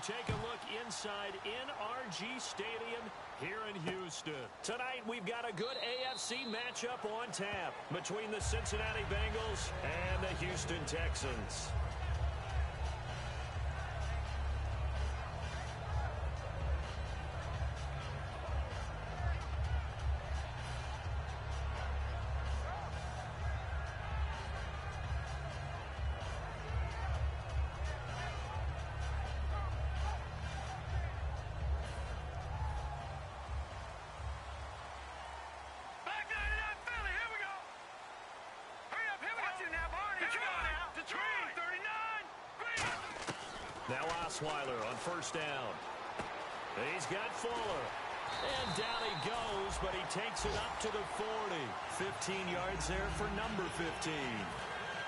take a look inside NRG Stadium here in Houston. Tonight, we've got a good AFC matchup on tap between the Cincinnati Bengals and the Houston Texans. Now Osweiler on first down. He's got Fuller. And down he goes, but he takes it up to the 40. 15 yards there for number 15.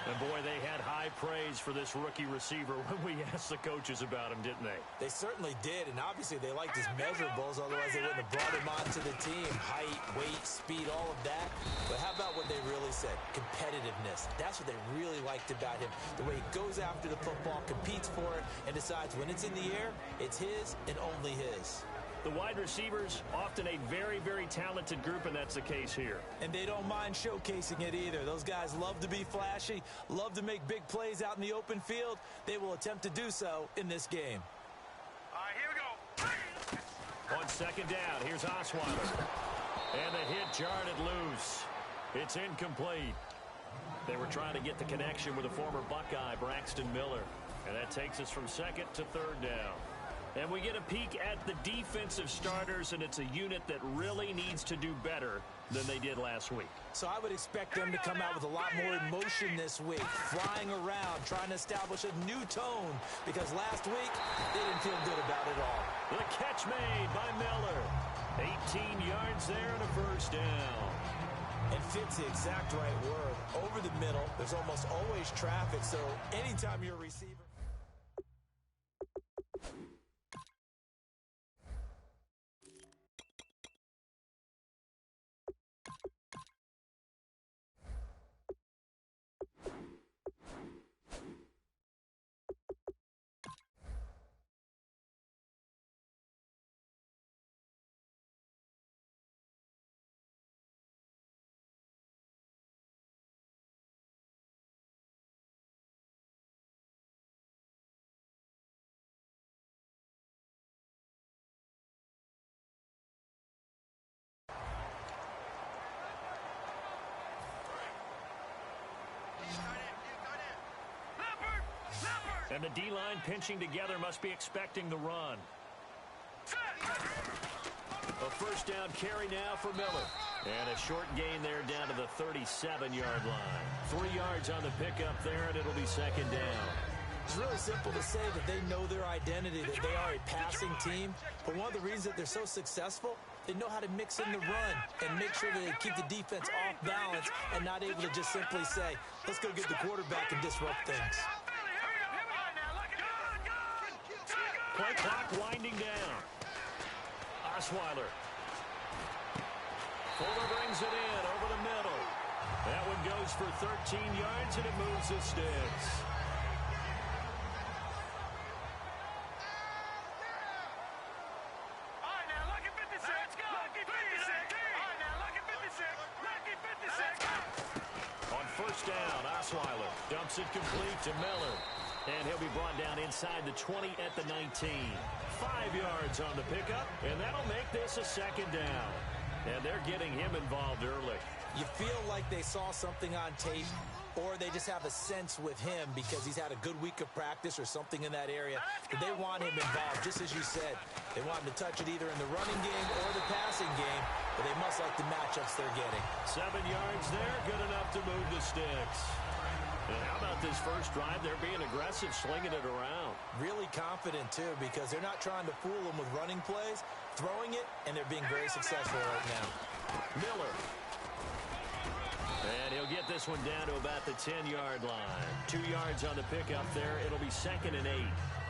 And, boy, they had high praise for this rookie receiver when we asked the coaches about him, didn't they? They certainly did, and obviously they liked his measurables, otherwise they wouldn't have brought him onto the team. Height, weight, speed, all of that. But how about what they really said? Competitiveness. That's what they really liked about him. The way he goes after the football, competes for it, and decides when it's in the air, it's his and only his. The wide receivers, often a very, very talented group, and that's the case here. And they don't mind showcasing it either. Those guys love to be flashy, love to make big plays out in the open field. They will attempt to do so in this game. All right, here we go. On second down, here's Osweiler. And the hit jarred it loose. It's incomplete. They were trying to get the connection with a former Buckeye, Braxton Miller. And that takes us from second to third down. And we get a peek at the defensive starters, and it's a unit that really needs to do better than they did last week. So I would expect them to come out with a lot more emotion this week, flying around, trying to establish a new tone, because last week they didn't feel good about it all. The catch made by Miller. 18 yards there and a first down. And fits the exact right word. Over the middle, there's almost always traffic, so anytime you're a receiver. And the D-line pinching together must be expecting the run. A first down carry now for Miller. And a short gain there down to the 37-yard line. 3 yards on the pickup there, and it'll be second down. It's really simple to say that they know their identity, that they are a passing team. But one of the reasons that they're so successful, they know how to mix in the run and make sure that they keep the defense off balance and not able to just simply say, let's go get the quarterback and disrupt things. Play clock winding down. Osweiler. Fuller brings it in over the middle. That one goes for 13 yards, and it moves the sticks. All right, now, lucky 56. Let's go. Lucky 56. All right, now, lucky 56. Lucky 56. On first down, Osweiler dumps it complete to Miller. And he'll be brought down inside the 20 at the 19. 5 yards on the pickup, and that'll make this a second down. And they're getting him involved early. You feel like they saw something on tape, or they just have a sense with him because he's had a good week of practice or something in that area. But they want him involved, just as you said. They want him to touch it either in the running game or the passing game, but they must like the matchups they're getting. 7 yards there, good enough to move the sticks. And how about this first drive? They're being aggressive, slinging it around. Really confident, too, because they're not trying to fool them with running plays, throwing it, and they're being very successful right now. Miller. And he'll get this one down to about the 10-yard line. 2 yards on the pickup there. It'll be 2nd and 8.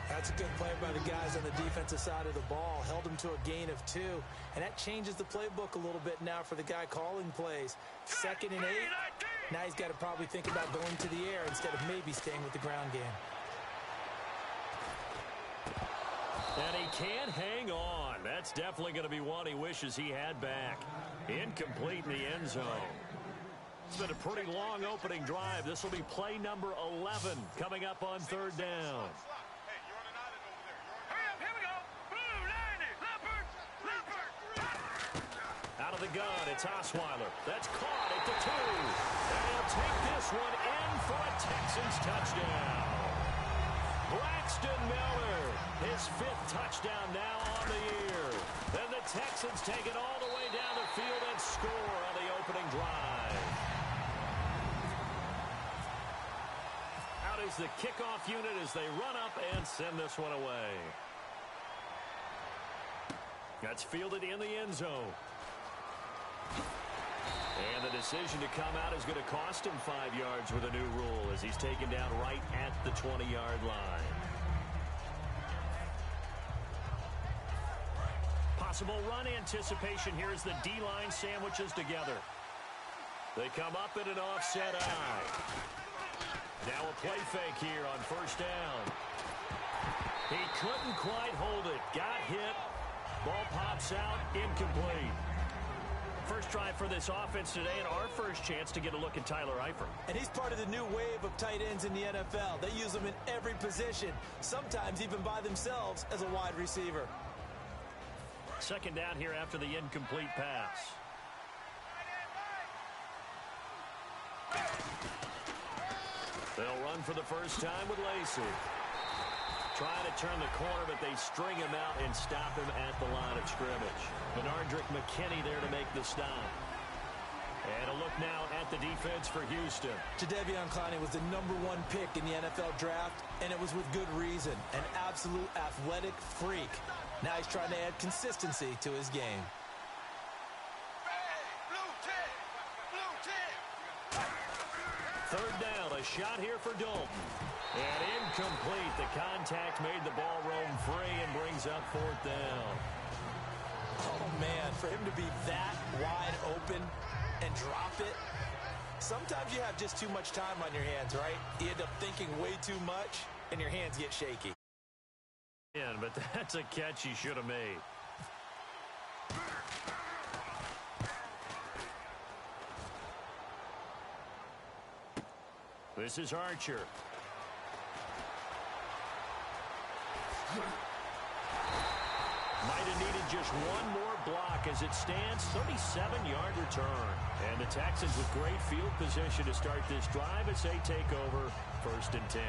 That's a good play by the guys on the defensive side of the ball. Held him to a gain of 2. And that changes the playbook a little bit now for the guy calling plays. 2nd and 8. Now he's got to probably think about going to the air instead of maybe staying with the ground game. And he can't hang on. That's definitely going to be one he wishes he had back. Incomplete in the end zone. It's been a pretty long opening drive. This will be play number 11 coming up on third down. Here we go. Blue 90. Leopard. Out of the gun, it's Osweiler. That's caught at the 2. And he'll take this one in for a Texans touchdown. Braxton Miller, his 5th touchdown now on the year. Then the Texans take it all the way down the field and score on the opening drive. Out is the kickoff unit as they run up and send this one away. That's fielded in the end zone. And the decision to come out is going to cost him 5 yards with a new rule as he's taken down right at the 20-yard line. Possible run anticipation here as the D-line sandwiches together. They come up in an offset eye. Now a play fake here on first down. He couldn't quite hold it. Got hit. Ball pops out. Incomplete. First drive for this offense today, and our first chance to get a look at Tyler Eifert. And he's part of the new wave of tight ends in the NFL. They use them in every position, sometimes even by themselves as a wide receiver. Second down here after the incomplete pass. They'll run for the first time with Lacey. Trying to turn the corner, but they string him out and stop him at the line of scrimmage. Benardrick McKinney there to make the stop. And a look now at the defense for Houston. Jadeveon Clowney was the #1 pick in the NFL draft, and it was with good reason. An absolute athletic freak. Now he's trying to add consistency to his game. Third down, a shot here for Dalton. And incomplete. The contact made the ball roam free and brings up fourth down. Oh, man, for him to be that wide open and drop it. Sometimes you have just too much time on your hands, right? You end up thinking way too much, and your hands get shaky. But that's a catch he should have made. This is Archer. Might have needed just one more block as it stands. 37-yard return. And the Texans with great field position to start this drive as they take over 1st and 10.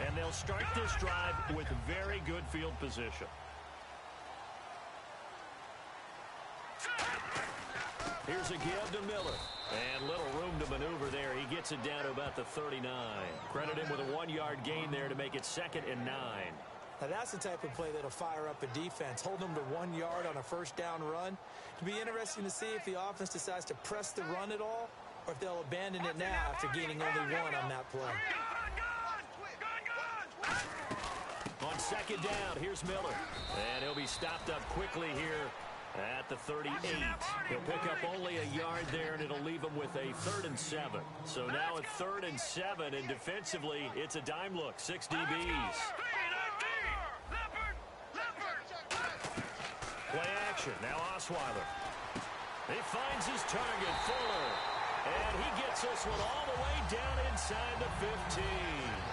And they'll start this drive with very good field position. Here's a give to Miller. And little room to maneuver there. He gets it down to about the 39. Credit him with a 1-yard gain there to make it 2nd and 9. Now that's the type of play that'll fire up a defense. Hold them to 1 yard on a first down run. It'll be interesting to see if the offense decides to press the run at all or if they'll abandon it now after gaining only 1 on that play. On second down, here's Miller. And he'll be stopped up quickly here at the 38. He'll pick up only a yard there, and it'll leave him with a 3rd and 7. So now a 3rd and 7, and defensively, it's a dime look. 6 DBs. Play action. Now Osweiler. He finds his target, Fuller. And he gets this one all the way down inside the 15.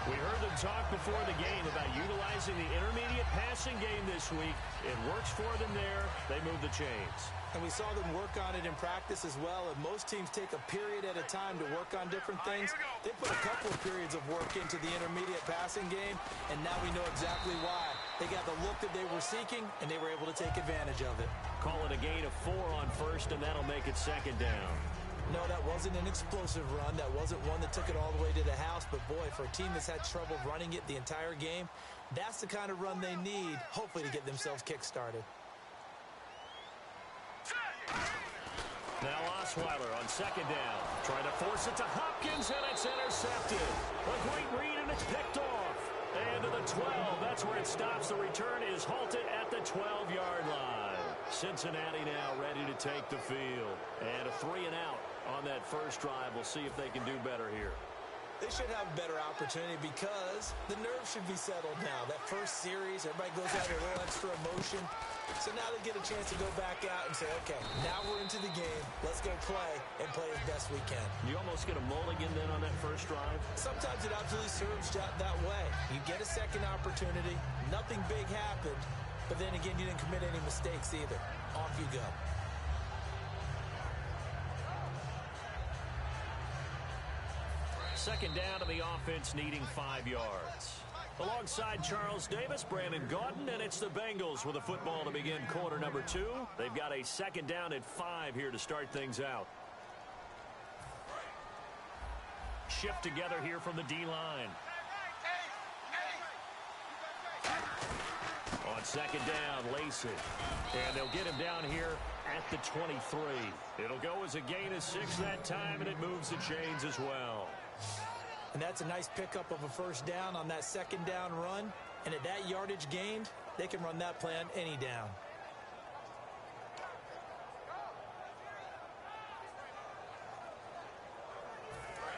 We heard them talk before the game about utilizing the intermediate passing game this week. It works for them there. They move the chains. And we saw them work on it in practice as well. And most teams take a period at a time to work on different things. They put a couple of periods of work into the intermediate passing game, and now we know exactly why. They got the look that they were seeking, and they were able to take advantage of it. Call it a gain of 4 on first, and that'll make it 2nd down. No, that wasn't an explosive run. That wasn't one that took it all the way to the house. But, boy, for a team that's had trouble running it the entire game, that's the kind of run they need, hopefully, to get themselves kick-started. Now Osweiler on second down. Trying to force it to Hopkins, and it's intercepted. A great read, and it's picked off. And to the 12. That's where it stops. The return is halted at the 12-yard line. Cincinnati now ready to take the field. And a 3 and out on that first drive. We'll see if they can do better here. They should have a better opportunity because the nerves should be settled now. That first series, everybody goes out with a little extra emotion. So now they get a chance to go back out and say, okay, now we're into the game. Let's go play and play as best we can. You almost get a mulligan then on that first drive? Sometimes it absolutely serves that way. You get a second opportunity. Nothing big happened. But then again, you didn't commit any mistakes either. Off you go. Second down to the offense needing 5 yards. Alongside Charles Davis, Brandon Gaudin, and it's the Bengals with a football to begin quarter number 2. They've got a second down at 5 here to start things out. Shift together here from the D-line. On second down, Lacey. And they'll get him down here at the 23. It'll go as a gain of 6 that time, and it moves the chains as well. And that's a nice pickup of a first down on that second down run. And at that yardage gained, they can run that play on any down.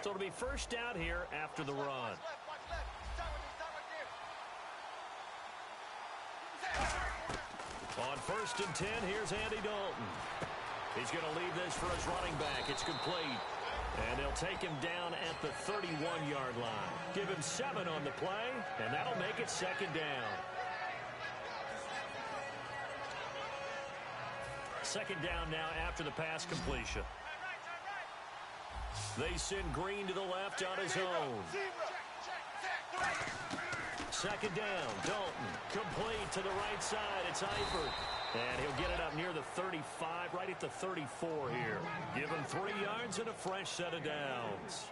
So it'll be first down here after the run. On first and 10, here's Andy Dalton. He's going to leave this for his running back. It's complete. And they'll take him down at the 31-yard line. Give him 7 on the play, and that'll make it second down. Second down now after the pass completion. They send Green to the left on his own. Second down, Dalton, complete to the right side. It's Eifert. And he'll get it up near the 35, right at the 34 here. Give him 3 yards and a fresh set of downs.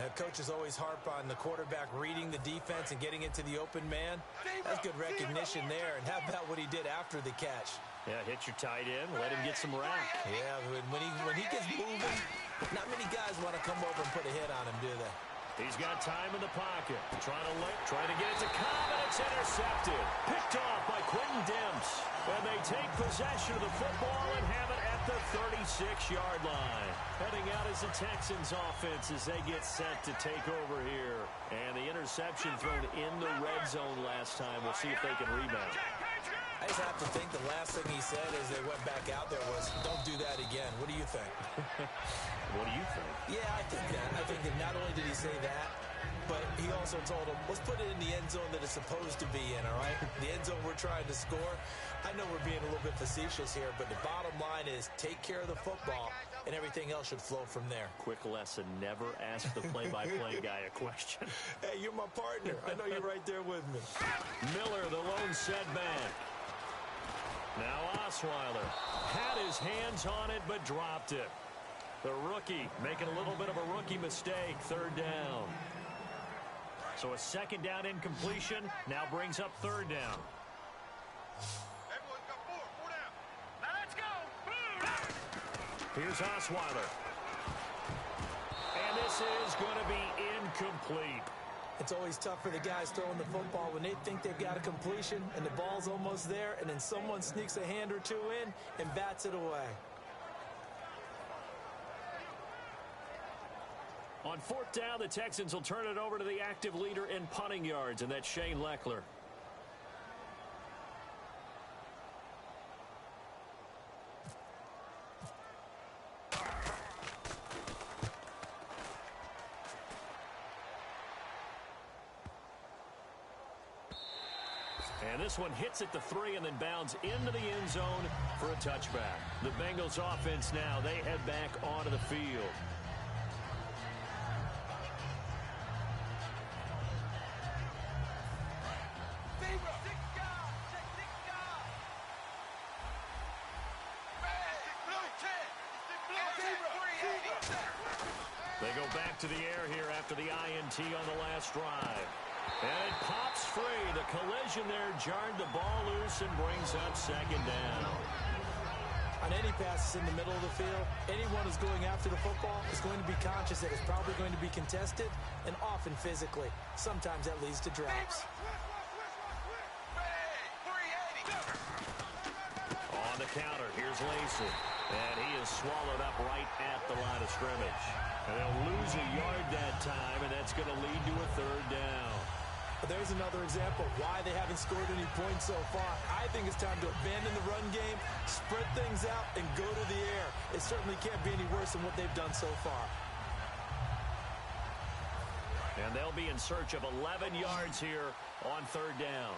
Now, coaches always harp on the quarterback reading the defense and getting it to the open man. That's good recognition there. And how about what he did after the catch? Yeah, hit your tight end, let him get some rack. Yeah, when he gets moving, not many guys want to come over and put a hit on him, do they? He's got time in the pocket. Trying to get it to Cobb, and it's intercepted. Picked off by Quentin Demps. And they take possession of the football and have it at the 36-yard line. Heading out as the Texans offense as they get set to take over here. And the interception thrown in the red zone last time. We'll see if they can rebound. I just have to think the last thing he said as they went back out there was, don't do that again. What do you think? What do you think? Yeah, I think that not only did he say that, but he also told him, let's put it in the end zone that it's supposed to be in, all right? The end zone we're trying to score. I know we're being a little bit facetious here, but the bottom line is take care of the football, and everything else should flow from there. Quick lesson, never ask the play-by-play guy a question. Hey, you're my partner. I know you're right there with me. Miller, the lone setback. Now Osweiler had his hands on it but dropped it. The rookie making a little bit of a rookie mistake, third down. So a second down incompletion now brings up third down. Everyone's got 4 down. Now let's go. Here's Osweiler. And this is going to be incomplete. It's always tough for the guys throwing the football when they think they've got a completion and the ball's almost there, and then someone sneaks a hand or two in and bats it away. On fourth down, the Texans will turn it over to the active leader in punting yards, and that's Shane Leckler. And this one hits at the 3 and then bounds into the end zone for a touchback. The Bengals offense now, they head back onto the field. They go back to the air here after the INT on the last drive. And it pops free. The collision there jarred the ball loose and brings up second down. On any passes in the middle of the field, anyone who's going after the football is going to be conscious that it's probably going to be contested, and often physically. Sometimes that leads to drops. On the counter, here's Lacey. And he is swallowed up right at the line of scrimmage. And they'll lose a yard that time, and that's going to lead to a third down. There's another example of why they haven't scored any points so far. I think it's time to abandon the run game, spread things out, and go to the air. It certainly can't be any worse than what they've done so far. And they'll be in search of 11 yards here on third down.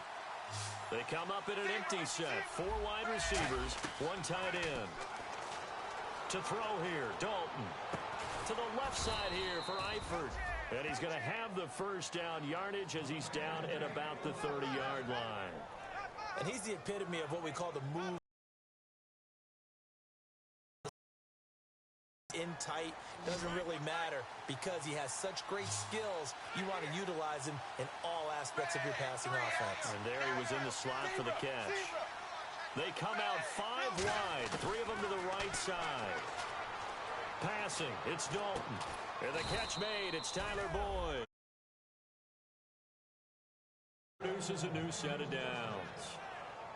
They come up in an empty set. 4 wide receivers, 1 tight end. To throw here, Dalton. To the left side here for Eifert. And he's going to have the first down yardage as he's down at about the 30-yard line. And he's the epitome of what we call the move in tight. Doesn't really matter because he has such great skills. You want to utilize him in all aspects of your passing offense. And there he was in the slot for the catch. They come out 5 wide, 3 of them to the right side. Passing, it's Dalton. And the catch made, it's Tyler Boyd. Produces a new set of downs.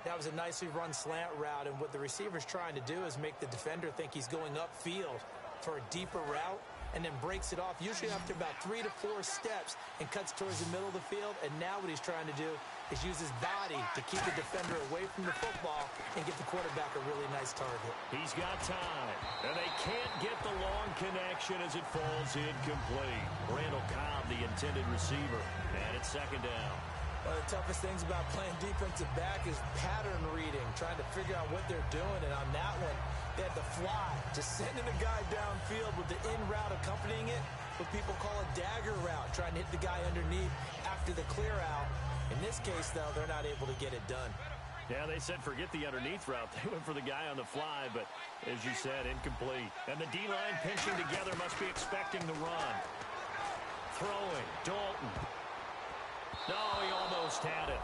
That was a nicely run slant route, and what the receiver's trying to do is make the defender think he's going upfield for a deeper route, and then breaks it off, usually after about 3 to 4 steps, and cuts towards the middle of the field. And now what he's trying to do is use his body to keep the defender away from the football and give the quarterback a really nice target. He's got time, and they can't get the long connection as it falls incomplete. Randall Cobb, the intended receiver, and it's second down. One of the toughest things about playing defensive back is pattern reading, trying to figure out what they're doing. And on that one, they had the fly, just sending a guy downfield with the in route accompanying it, what people call a dagger route, trying to hit the guy underneath after the clear out. In this case, though, they're not able to get it done. Yeah, they said forget the underneath route. They went for the guy on the fly, but as you said, incomplete. And the D-line pinching together must be expecting the run. Throwing, Dalton. No, he almost had it.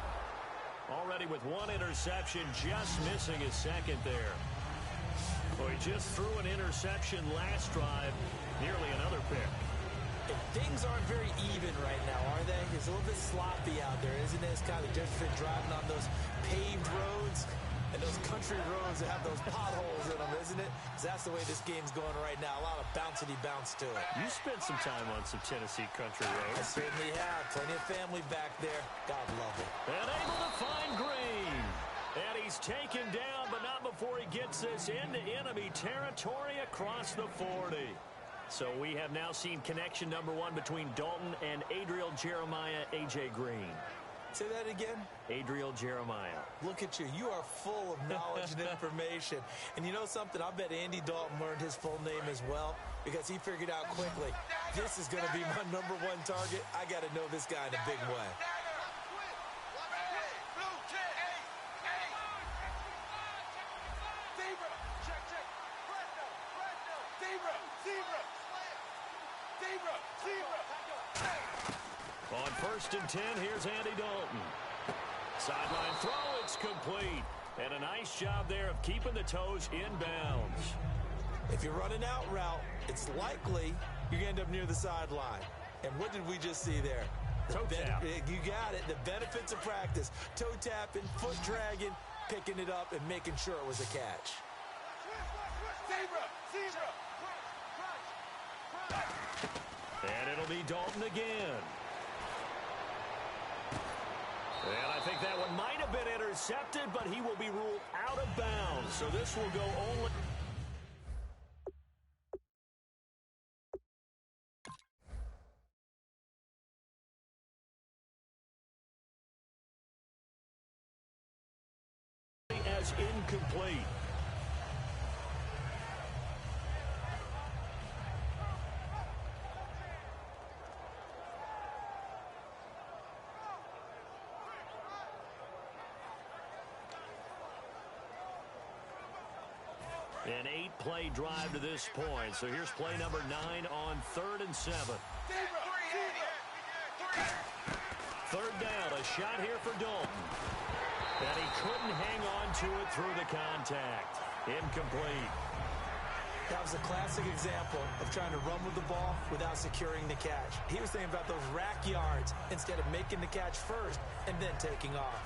Already with 1 interception, just missing his second there. Well, he just threw an interception last drive, nearly another pick. Things aren't very even right now, are they? It's a little bit sloppy out there, isn't it? It's kind of different driving on those paved roads and those country roads that have those potholes in them, isn't it? 'Cause that's the way this game's going right now. A lot of bouncy bounce to it. You spent some time on some Tennessee country roads. I certainly have. Plenty of family back there. God love it. And able to find Green. And he's taken down, but not before he gets this into enemy territory across the 40. So we have now seen connection number 1 between Dalton and Adriel Jeremiah, A.J. Green. Say that again? Adriel Jeremiah. Look at you. You are full of knowledge and information. And you know something? I bet Andy Dalton learned his full name as well because he figured out quickly, this is going to be my number 1 target. I got to know this guy in a big way. On 1st and 10, here's Andy Dalton. Sideline throw, it's complete. And a nice job there of keeping the toes in bounds. If you're running out route, it's likely you're going to end up near the sideline. And what did we just see there? Toe tap. You got it. The benefits of practice. Toe tapping, foot dragging, picking it up, and making sure it was a catch. And it'll be Dalton again. And I think that one might have been intercepted, but he will be ruled out of bounds. So this will go only... as incomplete. An 8-play drive to this point. So here's play number 9 on 3rd and 7. 3rd down, a shot here for Dalton. And he couldn't hang on to it through the contact. Incomplete. That was a classic example of trying to run with the ball without securing the catch. He was thinking about those rack yards instead of making the catch first and then taking off.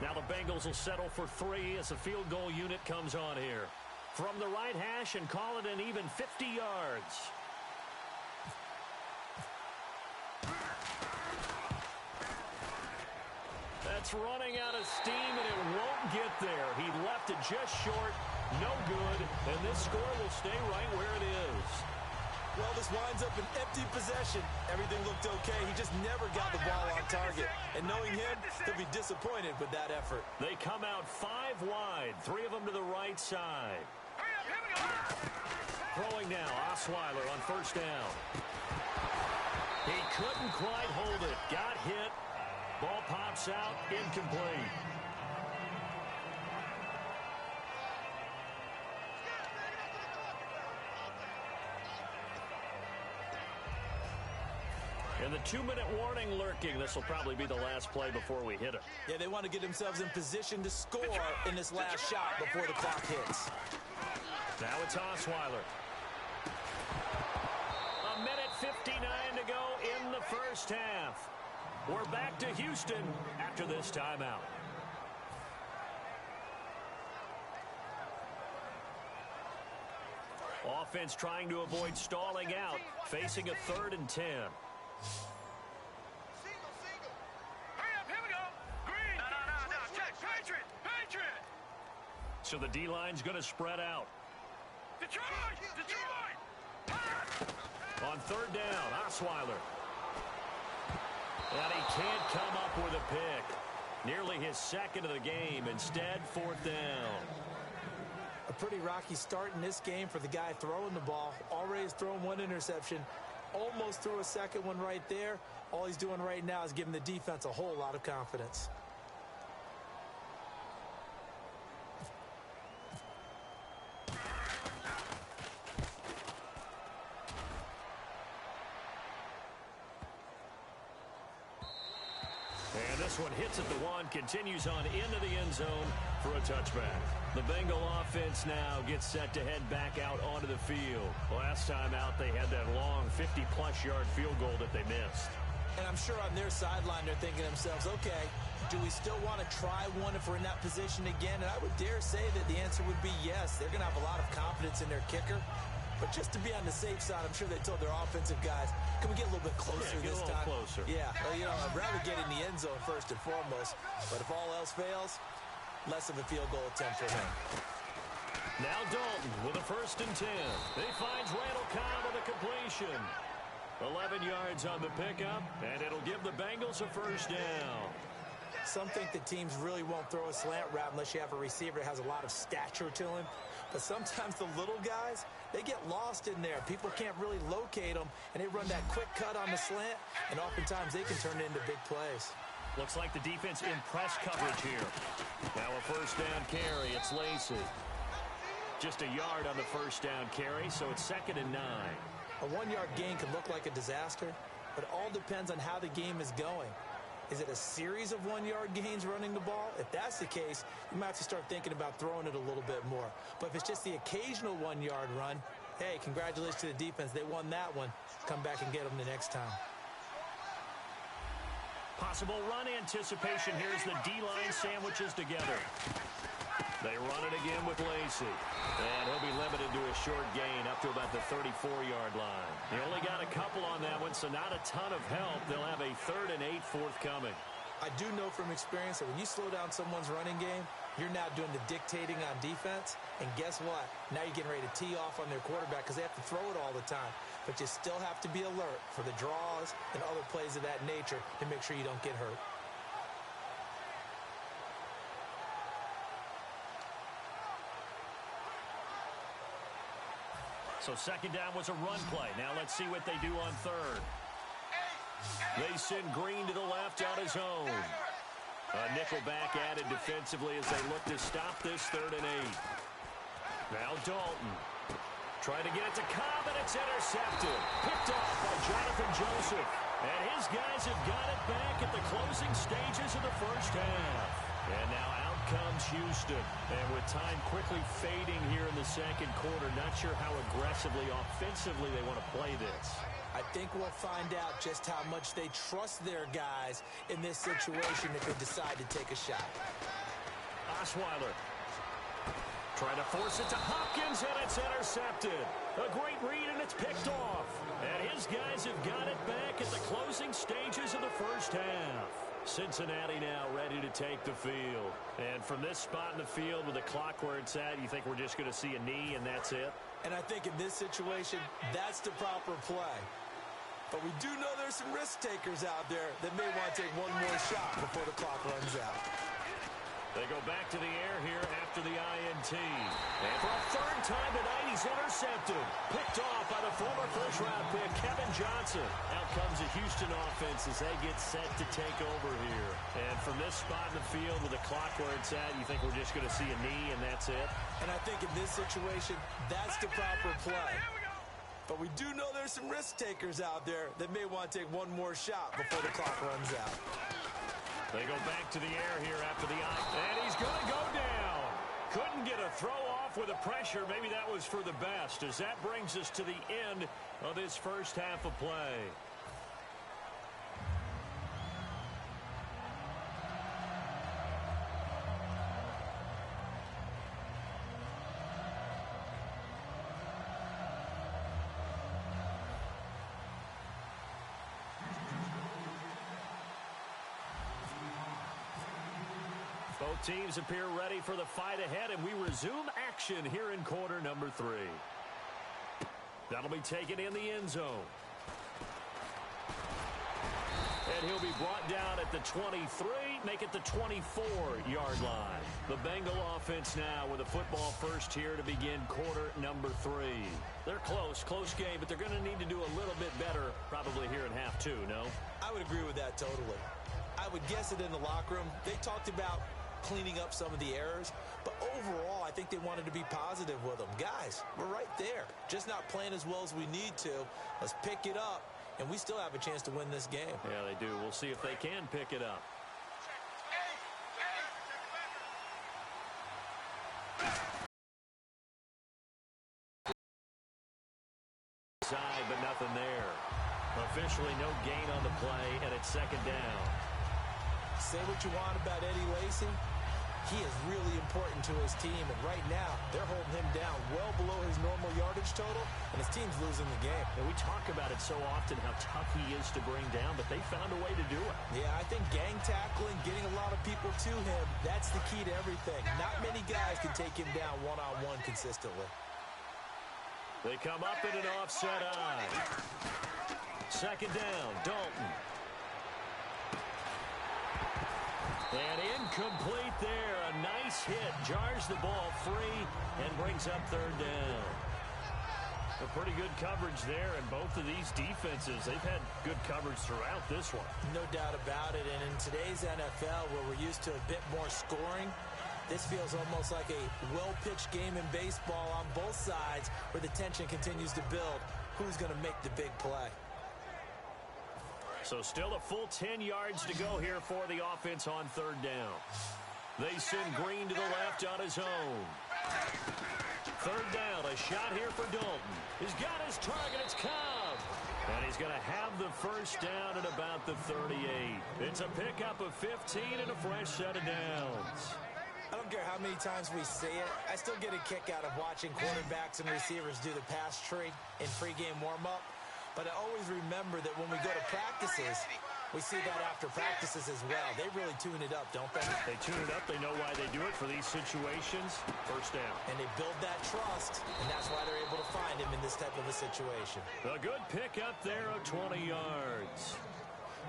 Now the Bengals will settle for 3 as the field goal unit comes on here. From the right hash and call it an even 50 yards. That's running out of steam, and it won't get there. He left it just short, no good, and this score will stay right where it is. Well, this winds up an empty possession. Everything looked okay. He just never got the ball on target. And knowing him, he'll be disappointed with that effort. They come out 5 wide, 3 of them to the right side. Throwing now, Osweiler on first down. He couldn't quite hold it. Got hit. Ball pops out, incomplete. And the 2-minute warning lurking. This will probably be the last play before we hit it. Yeah, they want to get themselves in position to score in this last shot before the clock hits. Now it's Osweiler. 1:59 to go in the first half. We're back to Houston after this timeout. Offense trying to avoid stalling out, facing a 3rd and 10. Hurry up, here we go. Green. No. Check. Patriot. So the D-line's going to spread out. Detroit. On 3rd down, Osweiler. And he can't come up with a pick. Nearly his 2nd of the game. Instead, 4th down. A pretty rocky start in this game for the guy throwing the ball. Already has thrown 1 interception. Almost threw a 2nd one right there. All he's doing right now is giving the defense a whole lot of confidence. And this one hits at the 1, continues on into the end zone for a touchback. The Bengal offense now gets set to head back out onto the field. Last time out, they had that long 50-plus yard field goal that they missed. And I'm sure on their sideline, they're thinking to themselves, okay, do we still want to try one if we're in that position again? And I would dare say that the answer would be yes. They're going to have a lot of confidence in their kicker. But just to be on the safe side, I'm sure they told their offensive guys, can we get a little bit closer this time? Closer. Yeah, well, I'd rather get in the end zone first and foremost. But if all else fails, less of a field goal attempt for him. Now Dalton with a 1st and 10. He finds Randall Cobb with a completion. 11 yards on the pickup, and it'll give the Bengals a 1st down. Some think that teams really won't throw a slant route unless you have a receiver that has a lot of stature to him. But sometimes the little guys, they get lost in there. People can't really locate them, and they run that quick cut on the slant, and oftentimes they can turn it into big plays. Looks like the defense in press coverage here. Now a 1st down carry. It's Lacy. Just a yard on the 1st down carry, so it's 2nd and 9. A 1-yard gain can look like a disaster, but it all depends on how the game is going. Is it a series of 1-yard gains running the ball? If that's the case, you might have to start thinking about throwing it a little bit more. But if it's just the occasional 1-yard run, hey, congratulations to the defense. They won that one. Come back and get them the next time. Possible run anticipation. Here's the D-line sandwiches together. They run it again with Lacy. And he'll be limited to a short gain up to about the 34-yard line. He only got a couple on that one, so not a ton of help. They'll have a 3rd and 8 forthcoming. I do know from experience that when you slow down someone's running game, you're now doing the dictating on defense. And guess what? Now you're getting ready to tee off on their quarterback because they have to throw it all the time. But you still have to be alert for the draws and other plays of that nature to make sure you don't get hurt. So 2nd down was a run play. Now let's see what they do on 3rd. They send Green to the left on his own. A nickel back added defensively as they look to stop this 3rd and 8. Now Dalton. Trying to get it to Cobb, and it's intercepted. Picked off by Jonathan Joseph. And his guys have got it back at the closing stages of the first half. And now out comes Houston. And with time quickly fading here in the second quarter, not sure how aggressively, offensively they want to play this. I think we'll find out just how much they trust their guys in this situation if they decide to take a shot. Osweiler trying to force it to Hopkins, and it's intercepted. A great read, and it's picked off. And his guys have got it back at the closing stages of the first half. Cincinnati now ready to take the field. And from this spot in the field with the clock where it's at, you think we're just going to see a knee and that's it? And I think in this situation, that's the proper play. But we do know there's some risk takers out there that may want to take one more shot before the clock runs out. They go back to the air here after the INT. And for a third time tonight, he's intercepted. Picked off by the former first-round pick, Kevin Johnson. Out comes the Houston offense as they get set to take over here. And from this spot in the field with the clock where it's at, you think we're just going to see a knee and that's it? And I think in this situation, that's the proper play. But we do know there's some risk takers out there that may want to take one more shot before the clock runs out. They go back to the air here after the and he's going to go down. Couldn't get a throw off with the pressure. Maybe that was for the best, as that brings us to the end of this first half of play. Both teams appear ready for the fight ahead, and we resume action here in quarter number 3. That'll be taken in the end zone. And he'll be brought down at the 23, make it the 24-yard line. The Bengal offense now with a football first here to begin quarter number 3. They're close game, but they're going to need to do a little bit better probably here in half 2, no? I would agree with that totally. I would guess it in the locker room. They talked about cleaning up some of the errors, but overall I think they wanted to be positive with them. Guys, we're right there, just not playing as well as we need to. Let's pick it up, and we still have a chance to win this game. Yeah, they do. We'll see if they can pick it up. Side, but nothing there. Officially no gain on the play, and it's second down. Say what you want about Eddie Lacy. He is really important to his team, and right now they're holding him down well below his normal yardage total, and his team's losing the game. And we talk about it so often, how tough he is to bring down, but they found a way to do it. Yeah, I think gang tackling, getting a lot of people to him, that's the key to everything. Not many guys can take him down one-on-one consistently. They come up in an offset eye. Second down, Dalton. And incomplete there. A nice hit. Jars the ball free and brings up third down. A pretty good coverage there, and both of these defenses, they've had good coverage throughout this one. No doubt about it. And in today's NFL, where we're used to a bit more scoring, this feels almost like a well-pitched game in baseball on both sides, where the tension continues to build. Who's going to make the big play? So still a full 10 yards to go here for the offense on third down. They send Green to the left on his own. Third down, a shot here for Dalton. He's got his target, it's Cobb. And he's going to have the first down at about the 38. It's a pickup of 15 and a fresh set of downs. I don't care how many times we see it. I still get a kick out of watching quarterbacks and receivers do the pass tree in pregame warm-up. But I always remember that when we go to practices, we see that after practices as well. They really tune it up, don't they? They tune it up. They know why they do it for these situations. First down. And they build that trust, and that's why they're able to find him in this type of a situation. A good pickup there of 20 yards.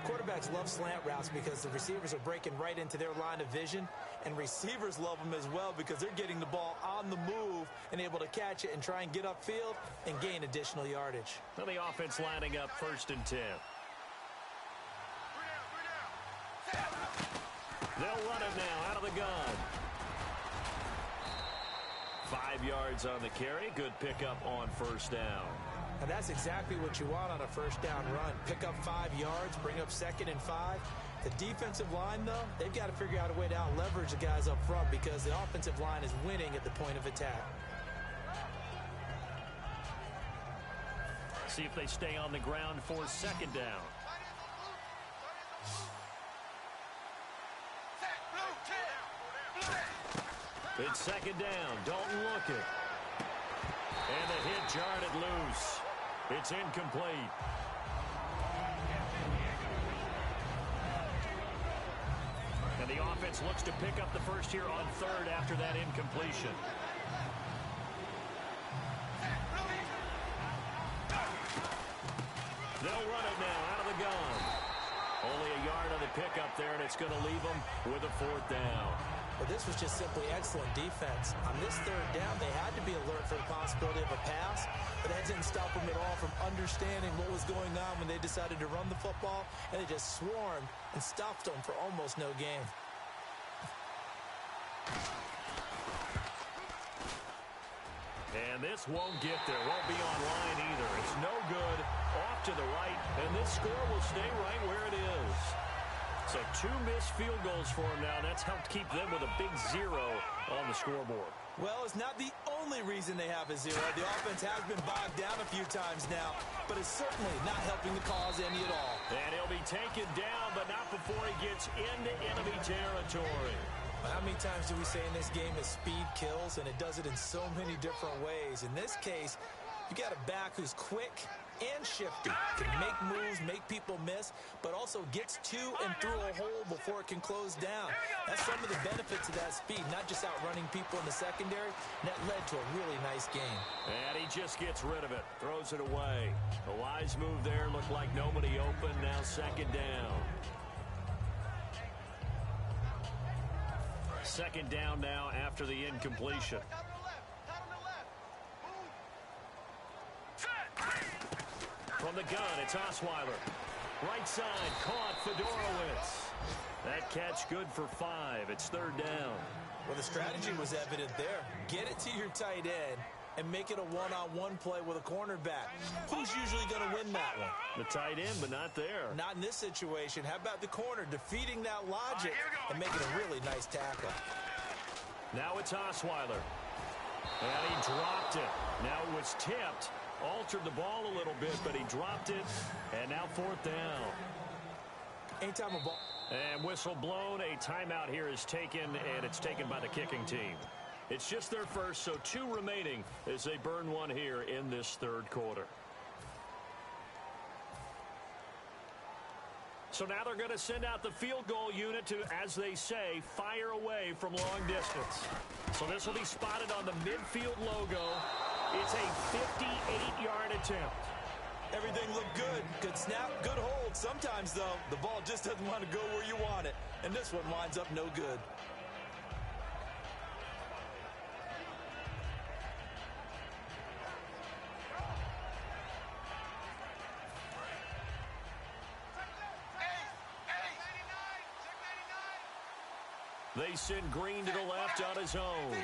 Quarterbacks love slant routes because the receivers are breaking right into their line of vision, and receivers love them as well because they're getting the ball on the move and able to catch it and try and get upfield and gain additional yardage. Well, the offense lining up first and 10. They'll run it now out of the gun. 5 yards on the carry. Good pickup on first down. And that's exactly what you want on a first down run. Pick up 5 yards, bring up second and 5, The defensive line, though, they've got to figure out a way to out-leverage the guys up front because the offensive line is winning at the point of attack. See if they stay on the ground for second down. It's second down. Dalton looking. And the hit jarred it loose. It's incomplete. And the offense looks to pick up the first here on third after that incompletion. They'll run it now out of the gun. Only a yard on the pickup there, and it's going to leave them with a fourth down. But this was just simply excellent defense. On this third down, they had to be alert for the possibility of a pass, but that didn't stop them at all from understanding what was going on when they decided to run the football, and they just swarmed and stopped them for almost no gain. And this won't get there. Won't be online either. It's no good. Off to the right, and this score will stay right where it is. So 2 missed field goals for them now. That's helped keep them with a big 0 on the scoreboard. Well, it's not the only reason they have a 0. The offense has been bogged down a few times now, but it's certainly not helping the cause any at all. And he'll be taken down, but not before he gets into enemy territory. How many times do we say in this game that speed kills, and it does it in so many different ways? In this case, you got a back who's quick and shifty, can make moves, make people miss, but also gets to and through a hole before it can close down. That's some of the benefits of that speed, not just outrunning people in the secondary, and that led to a really nice game. And he just gets rid of it, throws it away. A wise move there, looked like nobody open, now second down. Second down now after the incompletion. From the gun, it's Osweiler. Right side, caught Fedorowicz. That catch good for 5. It's third down. Well, the strategy was evident there. Get it to your tight end and make it a one-on-one play with a cornerback. Who's usually going to win that one? The tight end, but not there. Not in this situation. How about the corner defeating that logic and making a really nice tackle? Now it's Osweiler. And he dropped it. Now it was tipped. Altered the ball a little bit, but he dropped it. And now fourth down. Anytime a ball. And whistle blown. A timeout here is taken, and it's taken by the kicking team. It's just their first, so 2 remaining as they burn one here in this third quarter. So now they're going to send out the field goal unit to, as they say, fire away from long distance. So this will be spotted on the midfield logo. It's a 58-yard attempt. Everything looked good. Good snap, good hold. Sometimes, though, the ball just doesn't want to go where you want it. And this one winds up no good. They send Green to the left on his own.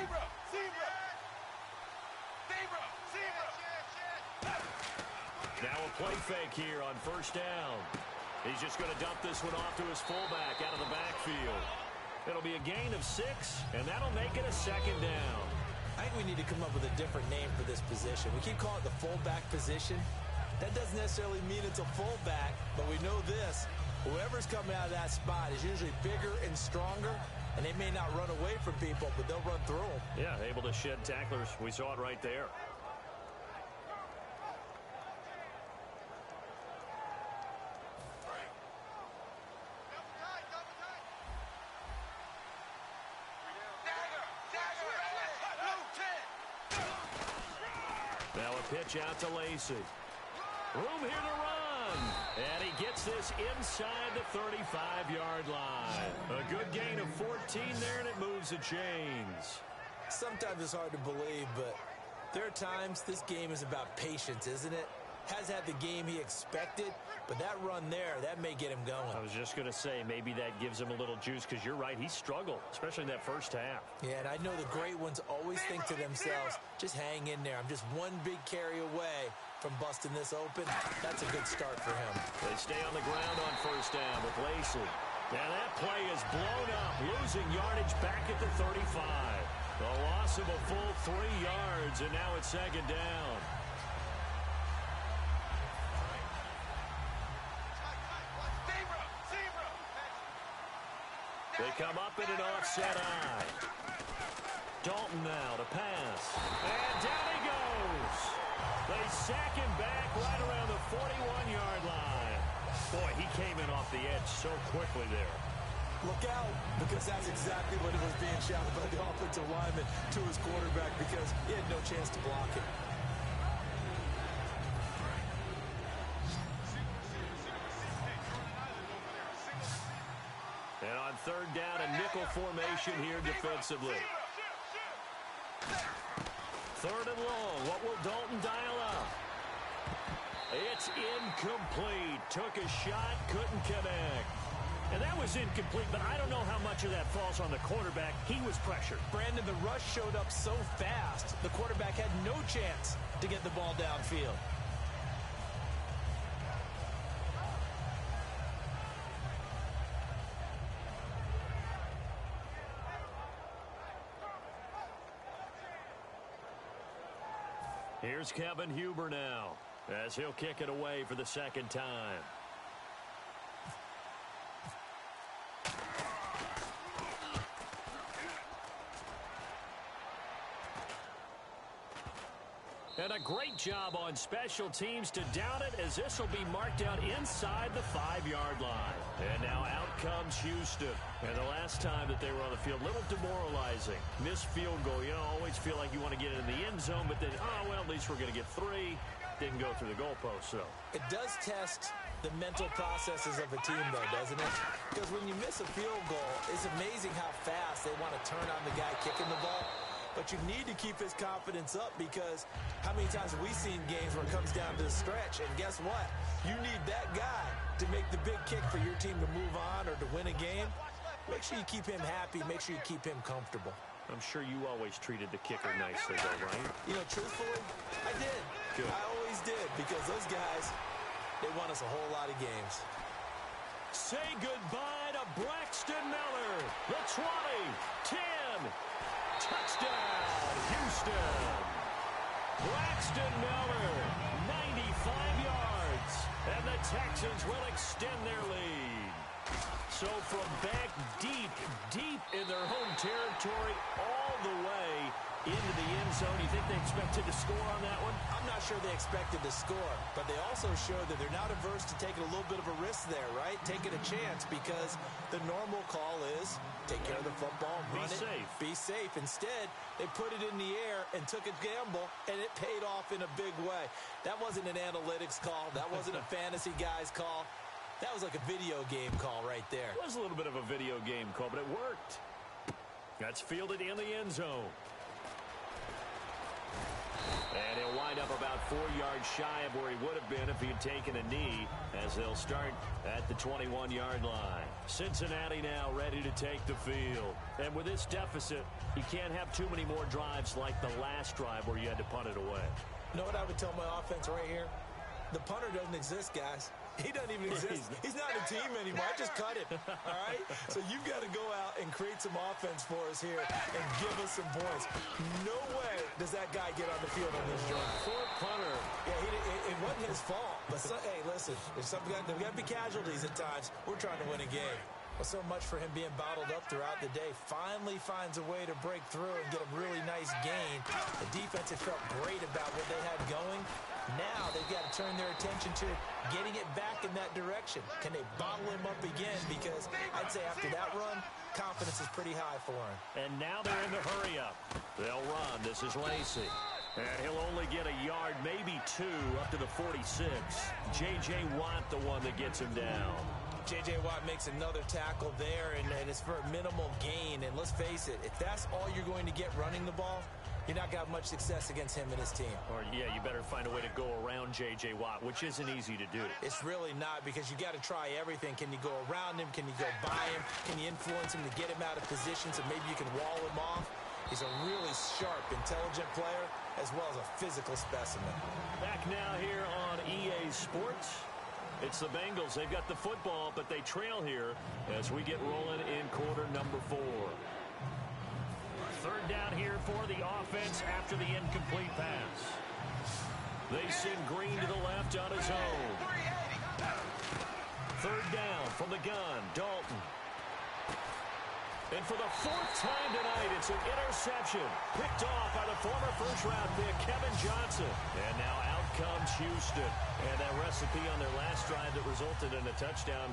Now a play fake here on first down. He's just going to dump this one off to his fullback out of the backfield. It'll be a gain of 6, and that'll make it a second down. I think we need to come up with a different name for this position. We keep calling it the fullback position. That doesn't necessarily mean it's a fullback, but we know this. Whoever's coming out of that spot is usually bigger and stronger, and they may not run away from people, but they'll run through them. Yeah, able to shed tacklers. We saw it right there. Now a pitch out to Lacey. Room here to run. And he gets this inside the 35-yard line. A good gain of 14 there, and it moves the chains. Sometimes it's hard to believe, but there are times this game is about patience, isn't it? Has had the game he expected, but that run there, that may get him going. I was just going to say, maybe that gives him a little juice, because you're right, he struggled, especially in that first half. Yeah, and I know the great ones always think to themselves, just hang in there. I'm just one big carry away from busting this open. That's a good start for him. They stay on the ground on first down with Lacey. And that play is blown up, losing yardage back at the 35. A loss of a full 3 yards, and now it's second down. They come up in an offset eye. Dalton now to pass. And down he goes. They sack him back right around the 41-yard line. Boy, he came in off the edge so quickly there. Look out, because that's exactly what it was being shouted by the offensive lineman to his quarterback, because he had no chance to block it. And on third down, a nickel formation here defensively. Third and long. What will Dalton dial up? It's incomplete. Took a shot, couldn't connect. And that was incomplete, but I don't know how much of that falls on the quarterback. He was pressured. Brandon, the rush showed up so fast, the quarterback had no chance to get the ball downfield. Here's Kevin Huber now, as he'll kick it away for the second time. And a great job on special teams to down it, as this will be marked out inside the 5-yard line. And now out comes Houston. And the last time that they were on the field, a little demoralizing. Missed field goal. You know, always feel like you want to get it in the end zone, but then, oh, well, at least we're going to get 3. Didn't go through the goalpost, so. It does test the mental processes of a team, though, doesn't it? Because when you miss a field goal, it's amazing how fast they want to turn on the guy kicking the ball. But you need to keep his confidence up, because how many times have we seen games where it comes down to the stretch, and guess what? You need that guy to make the big kick for your team to move on or to win a game. Make sure you keep him happy. Make sure you keep him comfortable. I'm sure you always treated the kicker nicely, though, right? You know, truthfully, I did. Good. I always did, because those guys, they won us a whole lot of games. Say goodbye to Braxton Miller. The 20, 10. Touchdown, Houston. Braxton Miller, 95 yards. And the Texans will extend their lead. So from back deep, deep in their home territory, all the way into the end zone. You think they expected to score on that one? I'm not sure they expected to score, but they also showed that they're not averse to taking a little bit of a risk there, right? Taking a chance, because the normal call is take care of the football, run it, be safe. Instead, they put it in the air and took a gamble, and it paid off in a big way. That wasn't an analytics call. That wasn't a fantasy guy's call. That was like a video game call right there. It was a little bit of a video game call, but it worked. That's fielded in the end zone. And he'll wind up about 4 yards shy of where he would have been if he had taken a knee, as they'll start at the 21-yard line. Cincinnati now ready to take the field. And with this deficit, you can't have too many more drives like the last drive where you had to punt it away. You know what I would tell my offense right here? The punter doesn't exist, guys. He doesn't even exist. He's not a team anymore. I just cut him, all right? So you've got to go out and create some offense for us here and give us some points. No way does that guy get on the field on this drive. Poor punter. Yeah, it wasn't his fault. But, hey, listen, there's got to be casualties at times. We're trying to win a game. Well, so much for him being bottled up throughout the day. Finally finds a way to break through and get a really nice gain. The defense had felt great about what they had going. Now they've got to turn their attention to getting it back in that direction. Can they bottle him up again? Because I'd say after that run, confidence is pretty high for him. And now they're in the hurry-up. They'll run. This is Lacey. And he'll only get a yard, maybe 2, up to the 46. J.J. Watt, the one that gets him down. J.J. Watt makes another tackle there, and it's for a minimal gain. And let's face it, if that's all you're going to get running the ball, you're not going to have much success against him and his team. Or, yeah, you better find a way to go around J.J. Watt, which isn't easy to do. It's really not, because you got to try everything. Can you go around him? Can you go by him? Can you influence him to get him out of position so maybe you can wall him off? He's a really sharp, intelligent player, as well as a physical specimen. Back now here on EA Sports. It's the Bengals. They've got the football, but they trail here as we get rolling in quarter number 4. Third down here for the offense after the incomplete pass. They send Green to the left on his own. Third down from the gun, Dalton. And for the 4th time tonight, it's an interception. Picked off by the former first-round pick, Kevin Johnson. And now out comes Houston. And that recipe on their last drive that resulted in a touchdown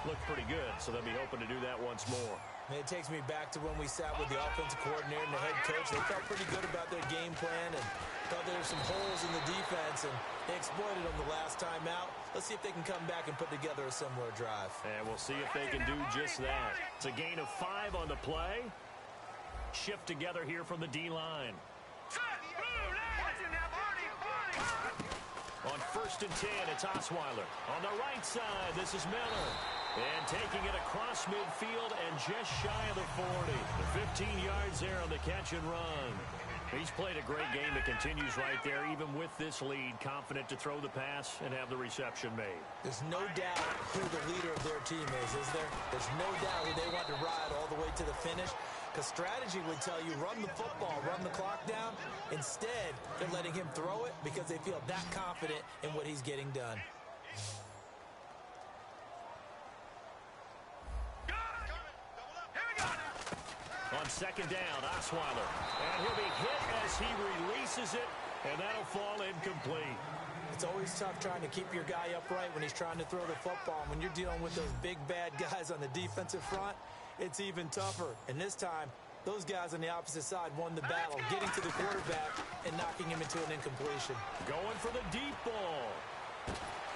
looked pretty good, so they'll be hoping to do that once more. It takes me back to when we sat with the offensive coordinator and the head coach. They felt pretty good about their game plan and thought there were some holes in the defense, and they exploited them the last time out. Let's see if they can come back and put together a similar drive. And we'll see if they can do just that. It's a gain of 5 on the play. Shift together here from the D-line. On 1st and 10, it's Osweiler. On the right side, this is Miller. And taking it across midfield and just shy of the 40. The 15 yards there on the catch and run. He's played a great game that continues right there, even with this lead, confident to throw the pass and have the reception made. There's no doubt who the leader of their team is there? There's no doubt who they want to ride all the way to the finish, because strategy would tell you run the football, run the clock down. Instead, they're letting him throw it because they feel that confident in what he's getting done. On 2nd down, Osweiler. And he'll be hit as he releases it, and that'll fall incomplete. It's always tough trying to keep your guy upright when he's trying to throw the football. When you're dealing with those big, bad guys on the defensive front, it's even tougher. And this time, those guys on the opposite side won the battle, getting to the quarterback and knocking him into an incompletion. Going for the deep ball.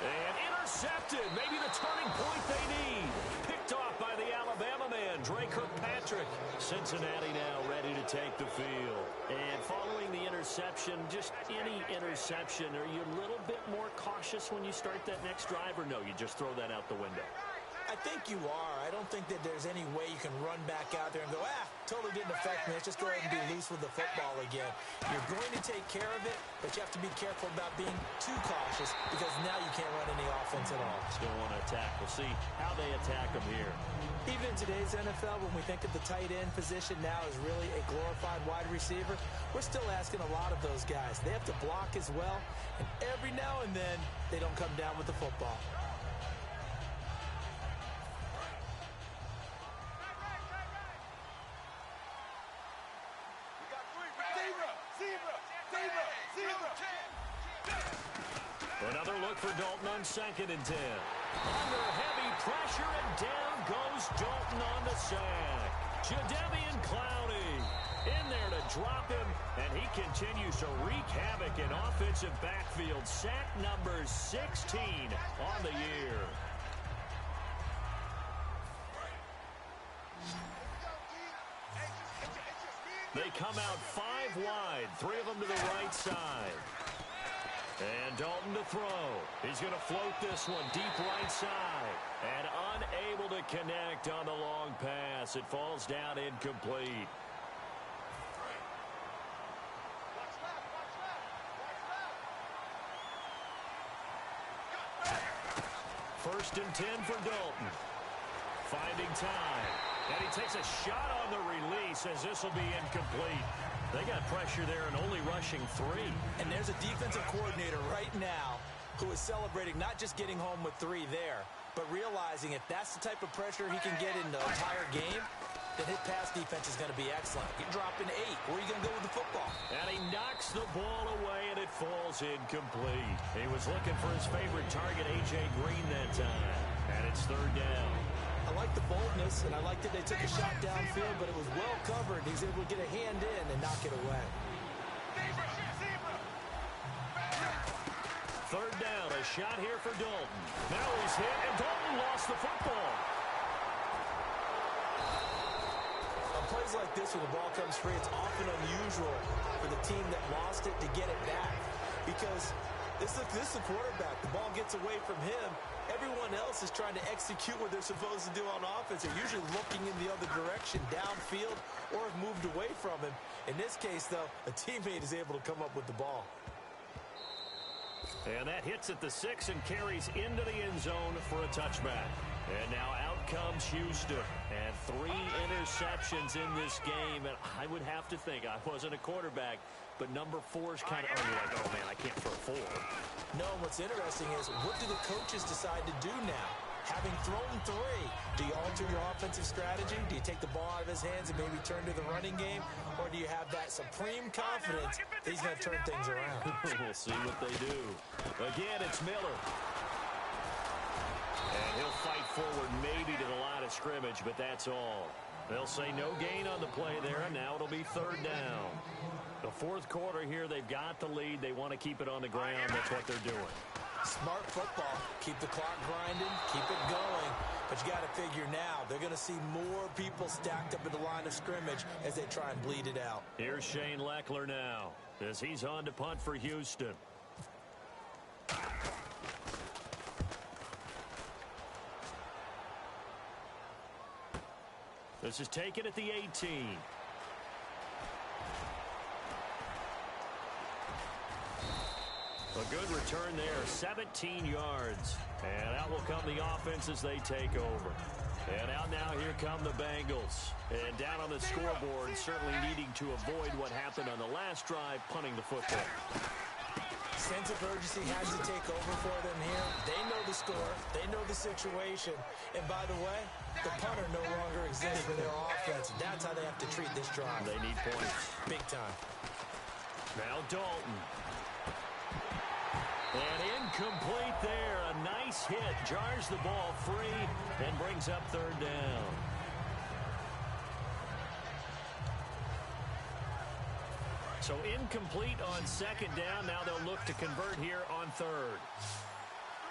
And intercepted. Maybe the turning point they need. Picked off by the Alabama man, Dre Kirkpatrick. Cincinnati now ready to take the field. And following the interception, just any interception, are you a little bit more cautious when you start that next drive, or no, you just throw that out the window? I think you are. I don't think that there's any way you can run back out there and go, totally didn't affect me. Let's just go ahead and be loose with the football again. You're going to take care of it, but you have to be careful about being too cautious because now you can't run any offense at all. Still want to attack. We'll see how they attack them here. Even in today's NFL, when we think of the tight end position now as really a glorified wide receiver, we're still asking a lot of those guys. They have to block as well, and every now and then they don't come down with the football. Another look for Dalton on 2nd and 10. Under heavy pressure, and down goes Dalton on the sack. Jadeveon Clowney in there to drop him, and he continues to wreak havoc in offensive backfield. Sack number 16 on the year. They come out 5 wide, 3 of them to the right side. And Dalton to throw. He's going to float this one deep right side. And unable to connect on the long pass. It falls down incomplete. First and 10 for Dalton. Finding time. And he takes a shot on the release as this will be incomplete. They got pressure there and only rushing 3. And there's a defensive coordinator right now who is celebrating not just getting home with 3 there, but realizing if that's the type of pressure he can get in the entire game, then his pass defense is going to be excellent. You're dropping 8. Where are you going to go with the football? And he knocks the ball away, and it falls incomplete. He was looking for his favorite target, A.J. Green, that time. And it's 3rd down. I like the boldness, and I like that they took a shot downfield, but it was well covered. He's able to get a hand in and knock it away. 3rd down, a shot here for Dalton. Now he's hit, and Dalton lost the football. On plays like this, when the ball comes free, it's often unusual for the team that lost it to get it back. Because this is the quarterback. The ball gets away from him. Everyone else is trying to execute what they're supposed to do on offense. They're usually looking in the other direction, downfield, or have moved away from him. In this case, though, a teammate is able to come up with the ball. And that hits at the 6 and carries into the end zone for a touchback. And now out comes Houston. And 3 interceptions in this game. And I would have to think, I wasn't a quarterback, but number 4 is kind of like, oh, man, I can't throw 4. No, what's interesting is, what do the coaches decide to do now? Having thrown 3, do you alter your offensive strategy? Do you take the ball out of his hands and maybe turn to the running game? Or do you have that supreme confidence that he's going to turn things around? We'll see what they do. Again, it's Miller. And he'll fight forward maybe to the line of scrimmage, but that's all. They'll say no gain on the play there, and now it'll be 3rd down. The 4th quarter here, they've got the lead. They want to keep it on the ground. That's what they're doing. Smart football. Keep the clock grinding. Keep it going. But you got to figure now, they're going to see more people stacked up at the line of scrimmage as they try and bleed it out. Here's Shane Leckler now as he's on to punt for Houston. This is taken at the 18. A good return there, 17 yards. And out will come the offense as they take over. And out now, here come the Bengals. And down on the scoreboard, certainly needing to avoid what happened on the last drive, punting the football. Sense of urgency has to take over for them here. They know the score. They know the situation. And by the way, the punter no longer exists for their offense. That's how they have to treat this drive. They need points. Big time. Now Dalton. And incomplete there. A nice hit. Jars the ball free and brings up 3rd down. So incomplete on 2nd down. Now they'll look to convert here on 3rd.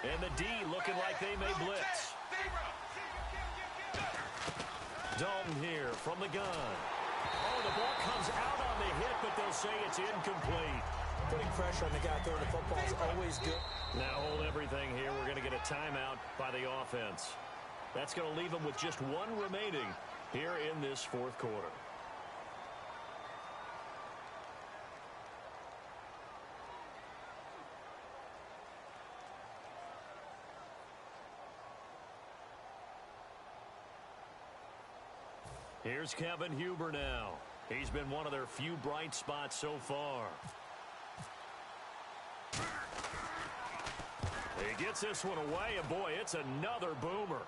And the D looking like they may blitz. Dalton here from the gun. Oh, the ball comes out on the hit, but they'll say it's incomplete. Putting pressure on the guy throwing the football is always good. Now hold everything here. We're going to get a timeout by the offense. That's going to leave them with just 1 remaining here in this 4th quarter. Here's Kevin Huber now. He's been one of their few bright spots so far. He gets this one away, and boy, it's another boomer.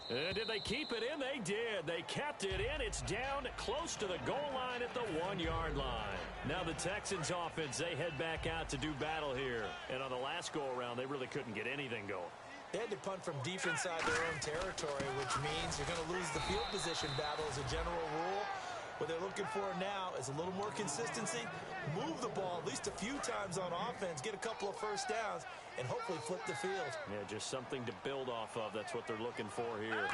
And did they keep it in? They did. They kept it in. It's down close to the goal line at the 1-yard line. Now the Texans offense, they head back out to do battle here. And on the last go-around, they really couldn't get anything going. They had to punt from deep inside their own territory, which means you're going to lose the field position battle as a general rule. What they're looking for now is a little more consistency, move the ball at least a few times on offense, get a couple of first downs, and hopefully flip the field. Yeah, just something to build off of. That's what they're looking for here.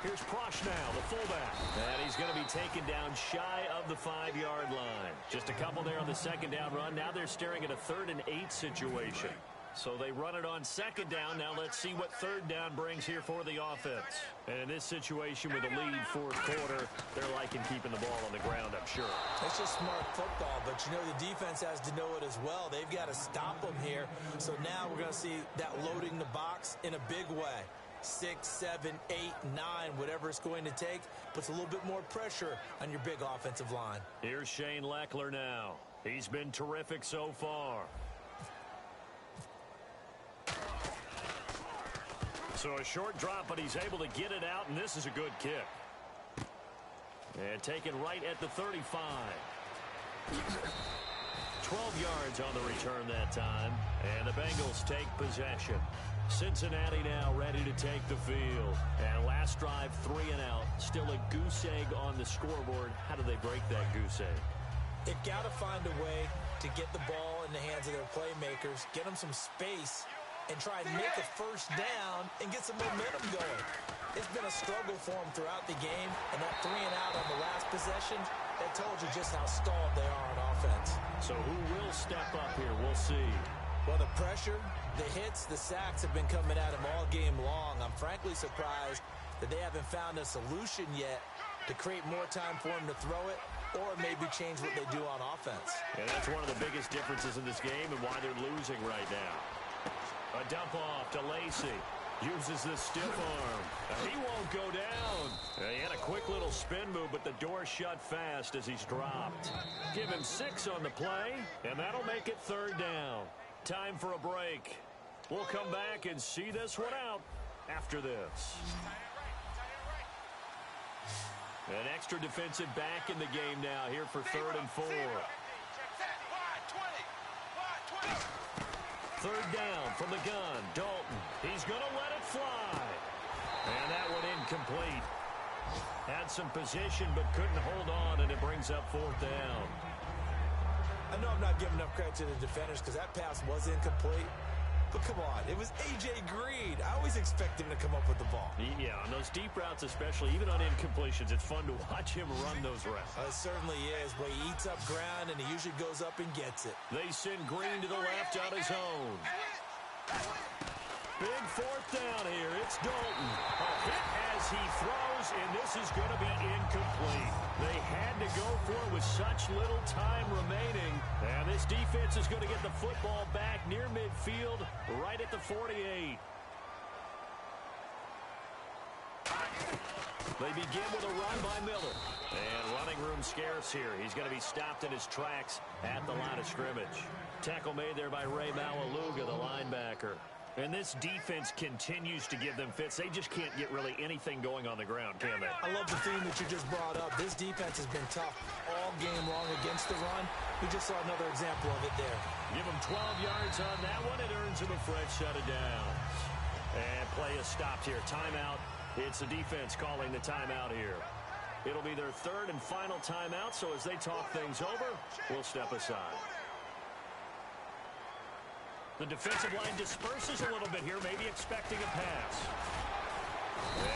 Here's Prosh now, the fullback. And he's going to be taken down shy of the 5-yard line. Just a couple there on the 2nd down run. Now they're staring at a 3rd and 8 situation. So they run it on 2nd down. Now let's see what 3rd down brings here for the offense. And in this situation with a lead 4th quarter, they're liking keeping the ball on the ground, I'm sure. It's just smart football, but you know the defense has to know it as well. They've got to stop them here. So now we're going to see that loading the box in a big way. 6, 7, 8, 9, whatever it's going to take, puts a little bit more pressure on your big offensive line. Here's Shane Leckler now. He's been terrific so far. So a short drop, but he's able to get it out, and this is a good kick. And taken right at the 35. 12 yards on the return that time, and the Bengals take possession. Cincinnati now ready to take the field. And last drive, 3 and out. Still a goose egg on the scoreboard. How do they break that goose egg? They've got to find a way to get the ball in the hands of their playmakers, get them some space, and try and make a first down and get some momentum going. It's been a struggle for them throughout the game, and that 3 and out on the last possession, that told you just how stalled they are on offense. So who will step up here? We'll see. Well, the pressure, the hits, the sacks have been coming at him all game long. I'm frankly surprised that they haven't found a solution yet to create more time for him to throw it or maybe change what they do on offense. And that's one of the biggest differences in this game and why they're losing right now. A dump off to Lacey. Uses the stiff arm. He won't go down. He had a quick little spin move, but the door shut fast as he's dropped. Give him 6 on the play, and that'll make it 3rd down. Time for a break. We'll come back and see this one out after this. An extra defensive back in the game now here for 3rd and 4. 3rd down from the gun. Dalton. He's going to let it fly. And that one incomplete. Had some position but couldn't hold on, and it brings up 4th down. I know I'm not giving enough credit to the defenders because that pass was incomplete. But come on, it was A.J. Green. I always expect him to come up with the ball. Yeah, on those deep routes especially, even on incompletions, it's fun to watch him run those routes. It certainly is, but he eats up ground, and he usually goes up and gets it. They send Green to the left on his own. Big 4th down here. It's Dalton. A hit as he throws, and this is going to be incomplete. They had to go for it with such little time remaining. And this defense is going to get the football back near midfield, right at the 48. They begin with a run by Miller. And running room scarce here. He's going to be stopped in his tracks at the line of scrimmage. Tackle made there by Ray Malaluga, the linebacker. And this defense continues to give them fits. They just can't get really anything going on the ground, can they? I love the theme that you just brought up. This defense has been tough all game long against the run. We just saw another example of it there. Give them 12 yards on that one. It earns them a fresh set of downs. And play is stopped here. Timeout. It's the defense calling the timeout here. It'll be their 3rd and final timeout, so as they talk things over, we'll step aside. The defensive line disperses a little bit here, maybe expecting a pass.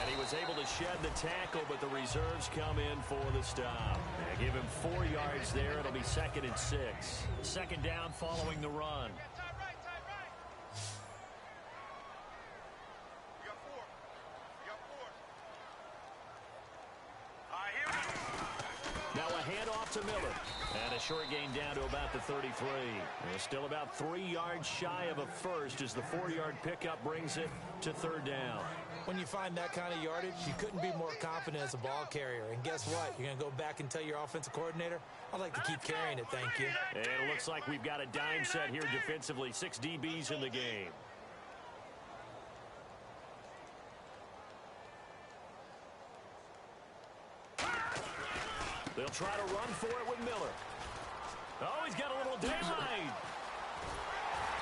And he was able to shed the tackle, but the reserves come in for the stop. And give him 4 yards there. It'll be 2nd and 6. 2nd down following the run. Now a handoff to Miller. And a short gain down to about the 33. And still about 3 yards shy of a first as the 4-yard pickup brings it to 3rd down. When you find that kind of yardage, you couldn't be more confident as a ball carrier. And guess what? You're going to go back and tell your offensive coordinator, I'd like to keep carrying it, thank you. And it looks like we've got a dime set here defensively. 6 DBs in the game. They'll try to run for it with Miller. Oh, he's got a little daylight.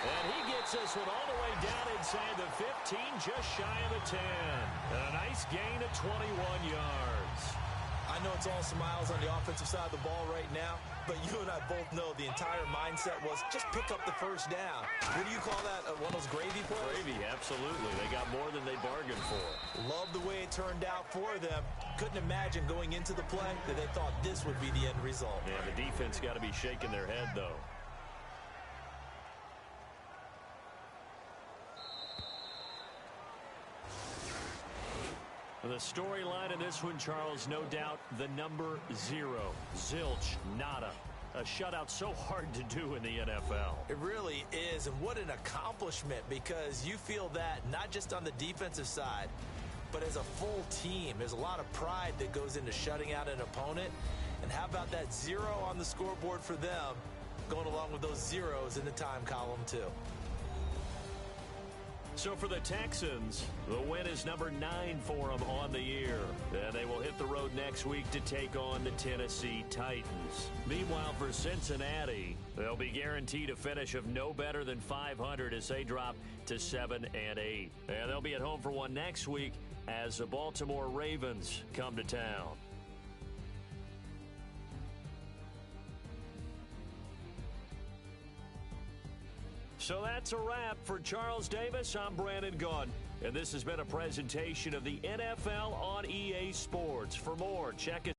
And he gets this one all the way down inside the 15, just shy of the 10. And a nice gain of 21 yards. I know it's all smiles on the offensive side of the ball right now, but you and I both know the entire mindset was just pick up the 1st down. What do you call that? One of those gravy plays? Gravy, absolutely. They got more than they bargained for. Love the way it turned out for them. Couldn't imagine going into the play that they thought this would be the end result. Yeah, the defense got to be shaking their head, though. The storyline in this one, Charles, no doubt the number 0. Zilch, nada. A shutout so hard to do in the NFL. It really is, and what an accomplishment, because you feel that not just on the defensive side, but as a full team. There's a lot of pride that goes into shutting out an opponent. And how about that 0 on the scoreboard for them, going along with those zeros in the time column, too. So for the Texans, the win is number 9 for them on the year. And they will hit the road next week to take on the Tennessee Titans. Meanwhile, for Cincinnati, they'll be guaranteed a finish of no better than 500 as they drop to 7-8. And they'll be at home for one next week as the Baltimore Ravens come to town. So that's a wrap. For Charles Davis, I'm Brandon Gaudin. And this has been a presentation of the NFL on EA Sports. For more, check it.